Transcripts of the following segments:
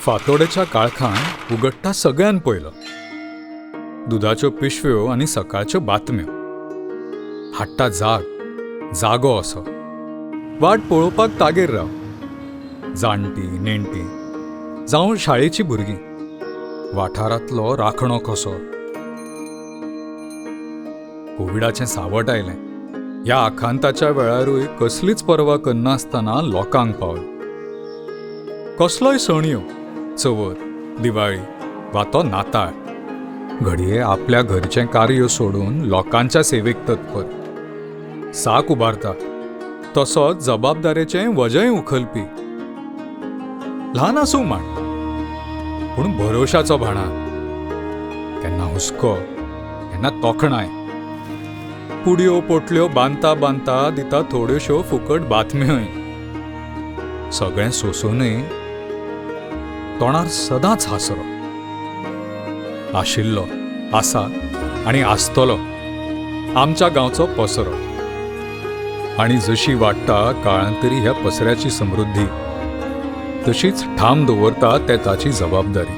फातोडेच्या काळखान उगडटा सगळ्यान पयलो दुधाच्यो पिशव्यो आनी सकाळच्यो बातम्यो. हाडटा जागो असो. वाट पळोवपाक तागेर राव. जाणटी नेणटी जावं शाळेचीं भुरगीं. वाठारांतलो राखणो कसो. कोविडाचें सावट आयलें. ह्या आखांताच्या वेळारूय कसलीच पर्वा करनासतना लोकांक पावलो. कसलोय सण येवं, चवथ, दिवाळी वा तो नाताळ, घडये आपल्या घरचें कार्य सोडून लोकांच्या सेवेक तत्पर. साक उबारता तसोच जबाबदारेचें वजय उखलपी. ल्हान आसूं माण, पूण भरोशाचो भाणा. केन्ना हुस्को, केन्ना तोखणाय. पुडयो पोटल्यो बांदता बांदता दिता थोड्योश्यो फुकट बातम्योय. सगळें सोंसूनय तोंडार सदांच हांसरो. आशिल्लो, आसा आनी आसतलो आमच्या गांवचो पसरो. आनी जशी वाडटा काळांतरी ह्या पसऱ्याची समृद्धी, तशीच ठाम दवरता ते ताची जबाबदारी.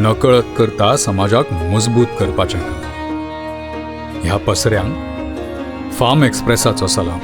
नकळत करता समाजाक मजबूत करपाचें काम. ह्या पसऱ्यांक फार्म एक्सप्रेसाचो सलाम.